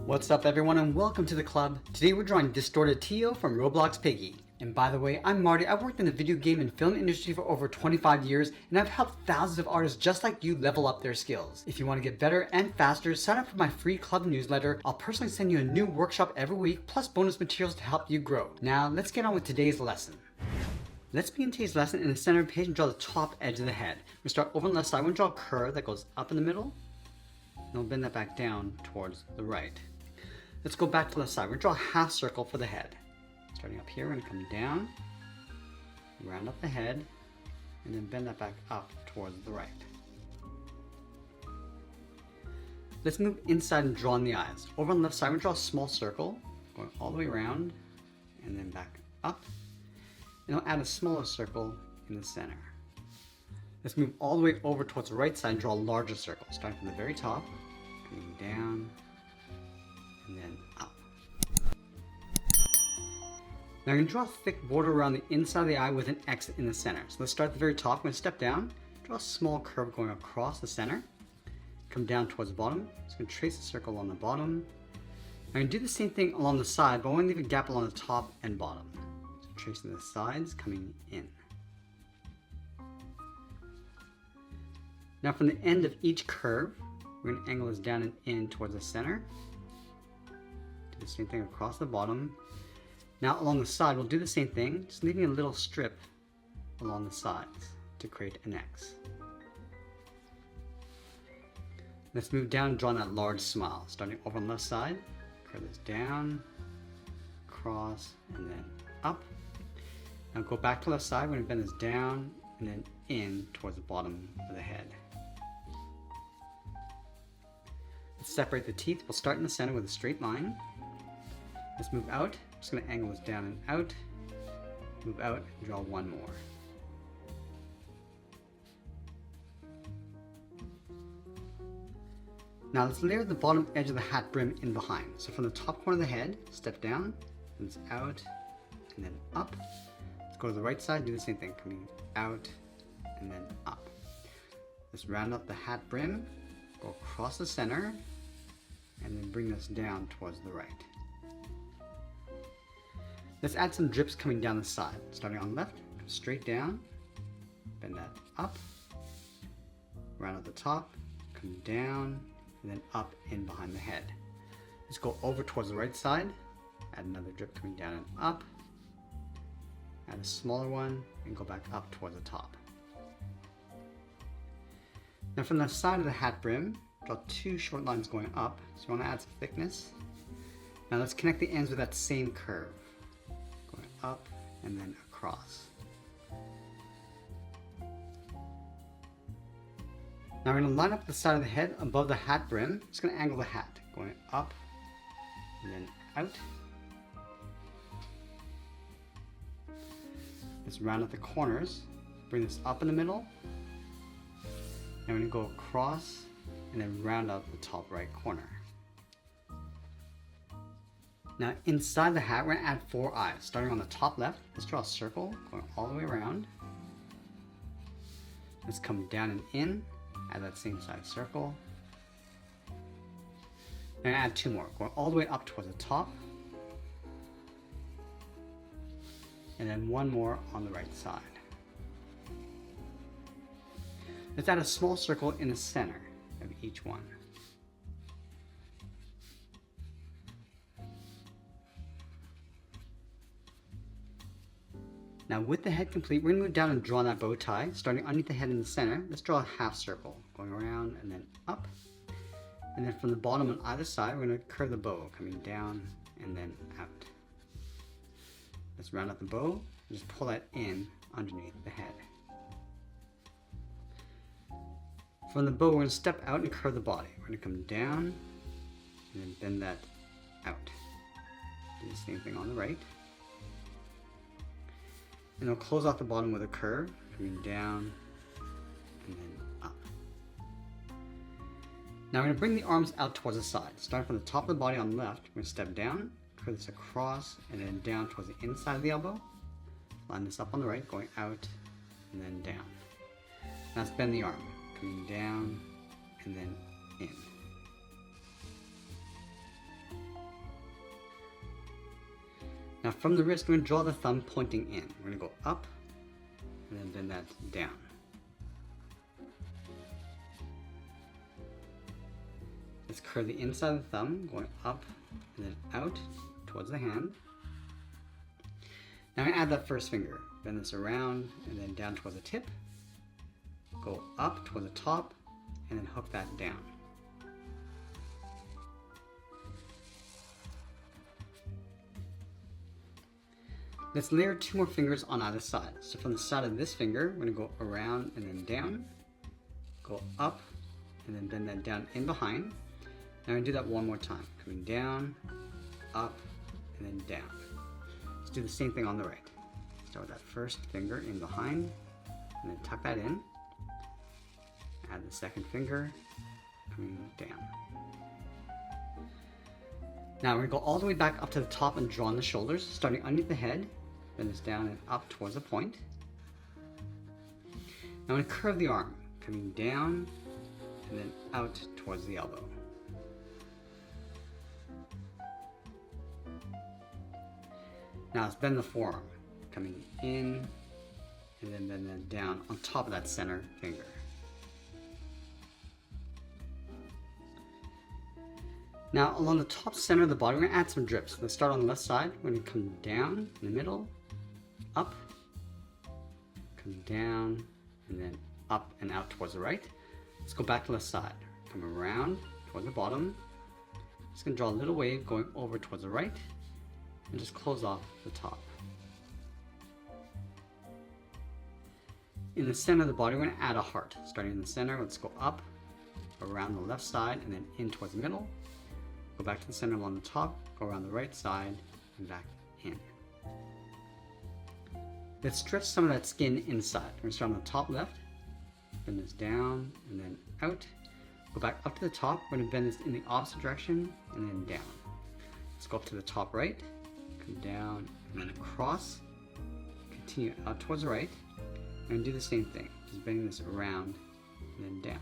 What's up everyone and welcome to the club. Today we're drawing Distorted Tio from Roblox Piggy. And by the way, I'm Marty. I've worked in the video game and film industry for over 25 years and I've helped thousands of artists just like you level up their skills. If you want to get better and faster, sign up for my free club newsletter. I'll personally send you a new workshop every week plus bonus materials to help you grow. Now let's get on with today's lesson. Let's begin today's lesson in the center of the page and draw the top edge of the head. We'll start over on the left side. We're going to draw a curve that goes up in the middle. And we'll bend that back down towards the right. Let's go back to the left side. We're going to draw a half circle for the head. Starting up here, we're going to come down, round up the head, and then bend that back up towards the right. Let's move inside and draw in the eyes. Over on the left side, we're going to draw a small circle, going all the way around, and then back up. And I'll add a smaller circle in the center. Let's move all the way over towards the right side and draw a larger circle, starting from the very top, coming down, and then up. Now I'm going to draw a thick border around the inside of the eye with an X in the center. So let's start at the very top. I'm going to step down, draw a small curve going across the center, come down towards the bottom. So I'm going to trace a circle along the bottom. I'm going to do the same thing along the side, but I want to leave a gap along the top and bottom. So tracing the sides, coming in. Now from the end of each curve, we're going to angle this down and in towards the center. Do the same thing across the bottom. Now along the side, we'll do the same thing, just leaving a little strip along the sides to create an X. Let's move down and draw that large smile. Starting over on the left side, curve this down, across, and then up. Now go back to the left side, we're going to bend this down and then in towards the bottom of the head. Let's separate the teeth. We'll start in the center with a straight line. Let's move out. I'm just going to angle this down and out, move out, and draw one more. Now let's layer the bottom edge of the hat brim in behind. So from the top corner of the head, step down, and it's out, and then up. Let's go to the right side, do the same thing, coming out, and then up. Let's round up the hat brim, go across the center, and then bring this down towards the right. Let's add some drips coming down the side. Starting on the left, go straight down, bend that up, round at the top, come down, and then up in behind the head. Let's go over towards the right side, add another drip coming down and up, add a smaller one, and go back up towards the top. Now from the side of the hat brim, draw two short lines going up, so you want to add some thickness. Now let's connect the ends with that same curve. Going up and then across. Now we're going to line up the side of the head above the hat brim. Just going to angle the hat, going up and then out. Let's round up the corners. Bring this up in the middle. And we're going to go across and then round out the top right corner. Now inside the hat, we're going to add 4 eyes. Starting on the top left, let's draw a circle going all the way around. Let's come down and in, add that same size circle. And add 2 more, going all the way up towards the top. And then 1 more on the right side. Let's add a small circle in the center of each one. Now with the head complete, we're going to move down and draw that bow tie. Starting underneath the head in the center, let's draw a half circle, going around and then up. And then from the bottom on either side, we're going to curve the bow, coming down and then out. Let's round up the bow and just pull that in underneath the head. From the bow, we're going to step out and curve the body. We're going to come down and then bend that out. Do the same thing on the right. And we'll close off the bottom with a curve, coming down and then up. Now we're going to bring the arms out towards the side. Starting from the top of the body on the left, we're going to step down, curve this across, and then down towards the inside of the elbow. Line this up on the right, going out and then down. Now let's bend the arm, coming down and then in. Now from the wrist, we're going to draw the thumb pointing in. We're going to go up and then bend that down. Let's curve the inside of the thumb, going up and then out towards the hand. Now I'm going to add that first finger. Bend this around and then down towards the tip. Go up toward the top and then hook that down. Let's layer 2 more fingers on either side. So from the side of this finger, we're going to go around and then down, go up, and then bend that down in behind. Now we're going to do that one more time. Coming down, up, and then down. Let's do the same thing on the right. Start with that first finger in behind, and then tuck that in. Add the second finger, coming down. Now we're going to go all the way back up to the top and draw on the shoulders, starting underneath the head. Bend this down and up towards the point. Now I'm going to curve the arm, coming down and then out towards the elbow. Now let's bend the forearm, coming in and then bend that down on top of that center finger. Now along the top center of the body, we're going to add some drips. Let's start on the left side. We're going to come down in the middle, up, come down, and then up and out towards the right. Let's go back to the left side. Come around towards the bottom. Just going to draw a little wave going over towards the right and just close off the top. In the center of the body, we're going to add a heart. Starting in the center, let's go up, around the left side, and then in towards the middle. Go back to the center along the top, go around the right side, and back in. Let's stretch some of that skin inside. We're going to start on the top left, bend this down, and then out. Go back up to the top. We're going to bend this in the opposite direction, and then down. Let's go up to the top right, come down, and then across. Continue out towards the right, and do the same thing. Just bending this around, and then down.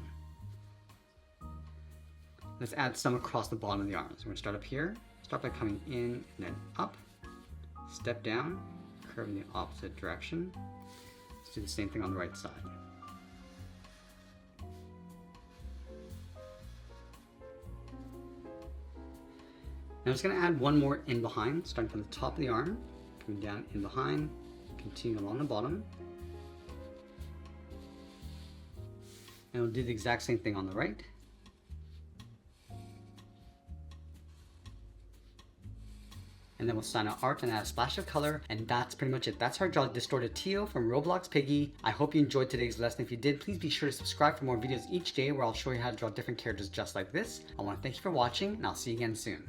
Let's add some across the bottom of the arms. We're going to start up here, start by coming in and then up, step down, curve in the opposite direction. Let's do the same thing on the right side. Now I'm just going to add one more in behind, starting from the top of the arm, coming down in behind, continue along the bottom. And we'll do the exact same thing on the right. And then we'll sign our art and add a splash of color, and that's pretty much it. That's how I draw Distorted Tio from Roblox Piggy. I hope you enjoyed today's lesson. If you did, please be sure to subscribe for more videos each day where I'll show you how to draw different characters just like this. I want to thank you for watching, and I'll see you again soon.